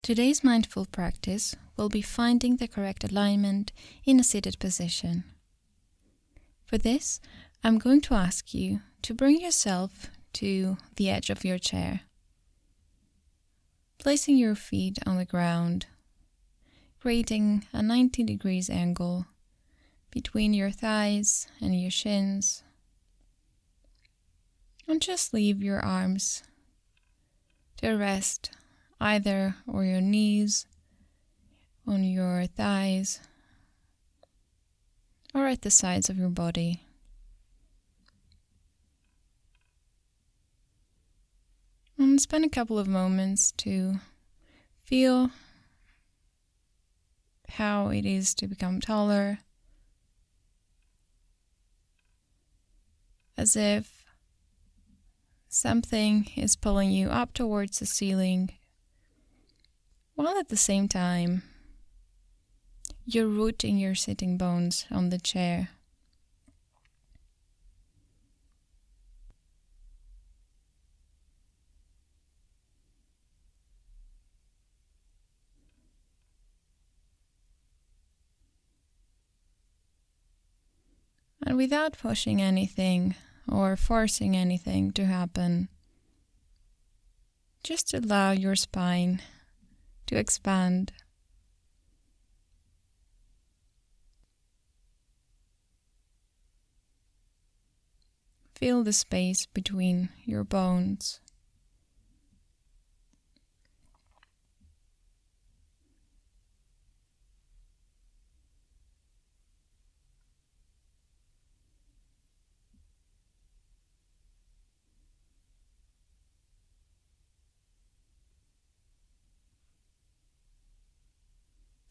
Today's mindful practice will be finding the correct alignment in a seated position. For this, I'm going to ask you to bring yourself to the edge of your chair, placing your feet on the ground, creating a 90 degrees angle between your thighs and your shins, and just leave your arms to rest either or your knees, on your thighs, or at the sides of your body. And spend a couple of moments to feel how it is to become taller, as if something is pulling you up towards the ceiling, while at the same time you're rooting your sitting bones on the chair. And without pushing anything or forcing anything to happen, just allow your spine to expand. Feel the space between your bones.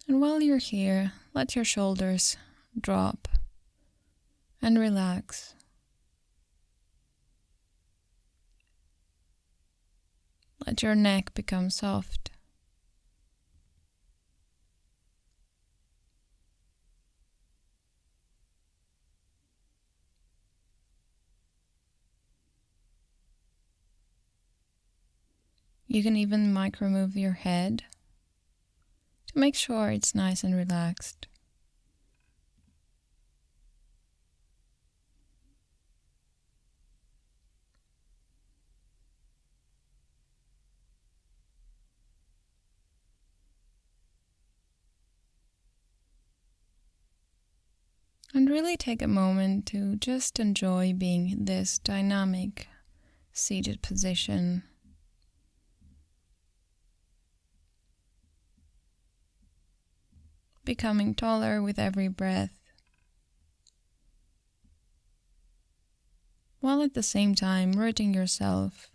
And while you're here, let your shoulders drop and relax. Let your neck become soft. You can even micro-move your head to make sure it's nice and relaxed. And really take a moment to just enjoy being in this dynamic seated position. Becoming taller with every breath, while at the same time rooting yourself.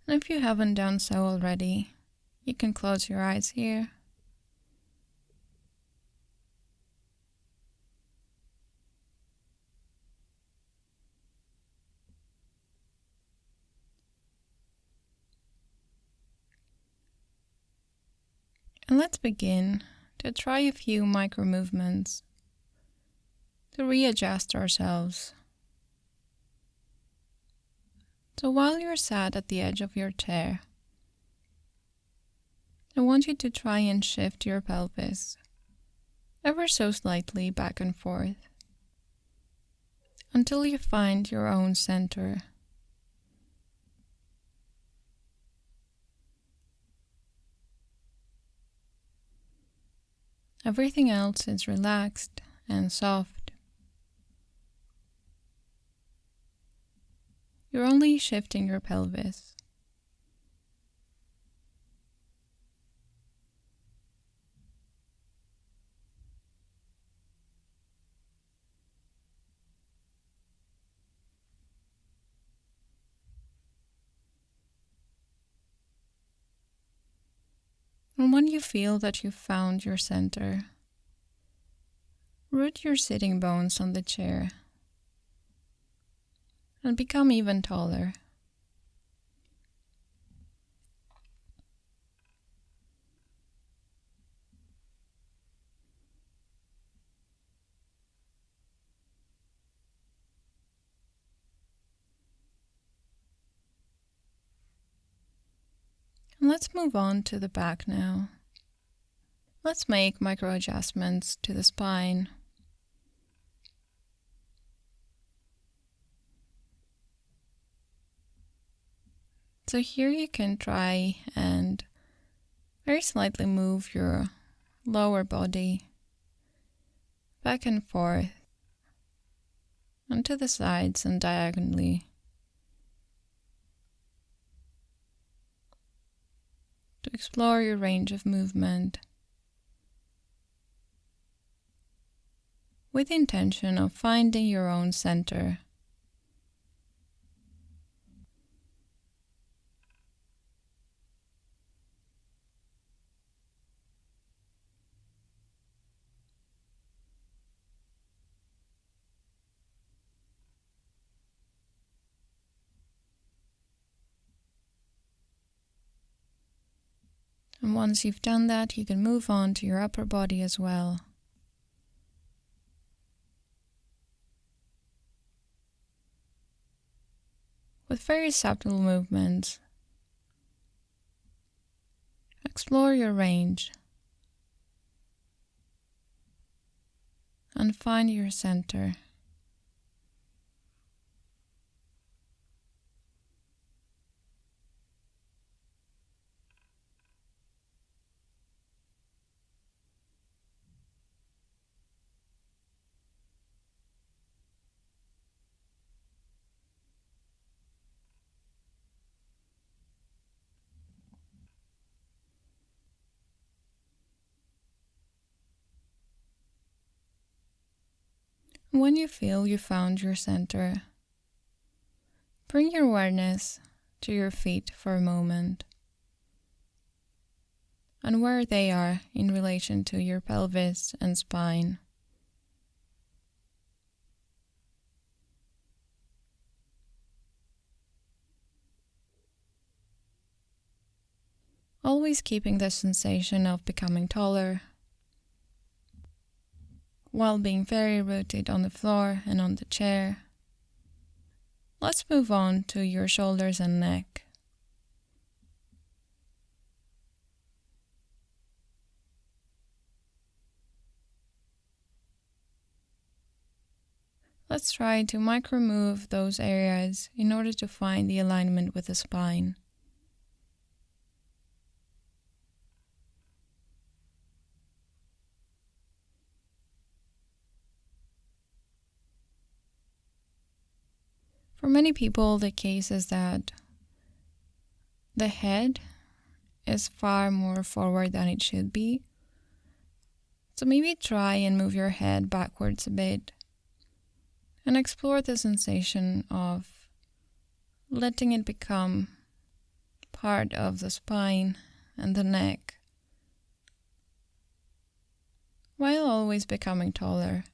And if you haven't done so already, you can close your eyes here. And let's begin to try a few micro movements to readjust ourselves. So while you're sat at the edge of your chair, I want you to try and shift your pelvis ever so slightly back and forth until you find your own center. Everything else is relaxed and soft. You're only shifting your pelvis. And when you feel that you've found your center, root your sitting bones on the chair and become even taller. Let's move on to the back now. Let's make micro adjustments to the spine. So here you can try and very slightly move your lower body back and forth and to the sides and diagonally to explore your range of movement with the intention of finding your own center. And once you've done that, you can move on to your upper body as well. With very subtle movements, explore your range and find your center. When you feel you found your center, bring your awareness to your feet for a moment and where they are in relation to your pelvis and spine. Always keeping the sensation of becoming taller while being very rooted on the floor and on the chair. Let's move on to your shoulders and neck. Let's try to micro-move those areas in order to find the alignment with the spine. For many people, the case is that the head is far more forward than it should be. So maybe try and move your head backwards a bit and explore the sensation of letting it become part of the spine and the neck, while always becoming taller.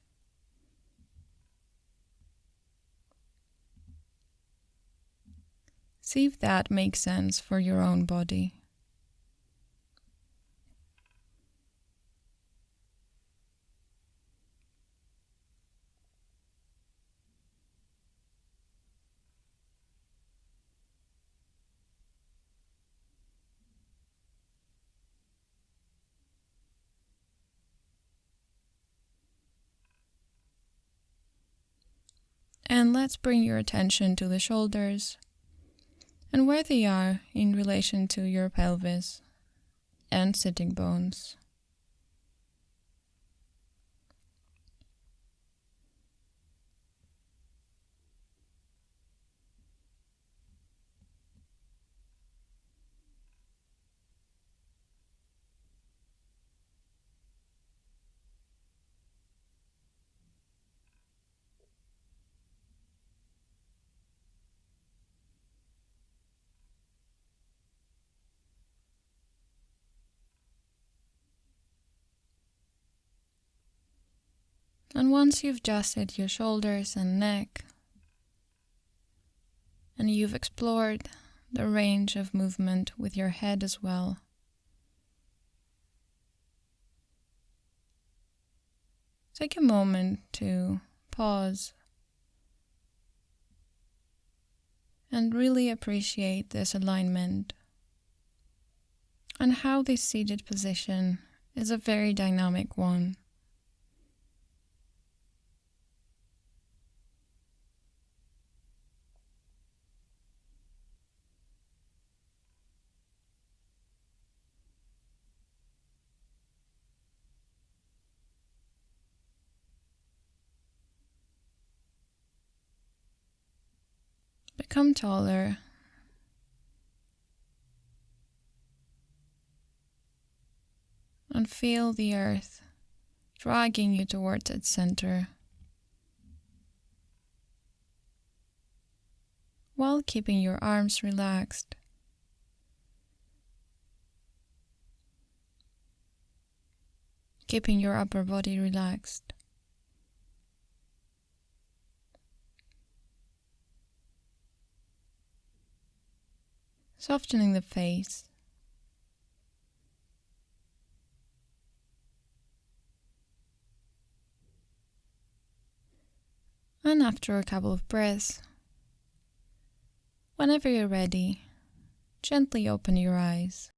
See if that makes sense for your own body. And let's bring your attention to the shoulders and where they are in relation to your pelvis and sitting bones. And once you've adjusted your shoulders and neck, and you've explored the range of movement with your head as well, take a moment to pause and really appreciate this alignment and how this seated position is a very dynamic one. Become taller and feel the earth dragging you towards its center, while keeping your arms relaxed. Keeping your upper body relaxed. Softening the face. And after a couple of breaths, whenever you're ready, gently open your eyes.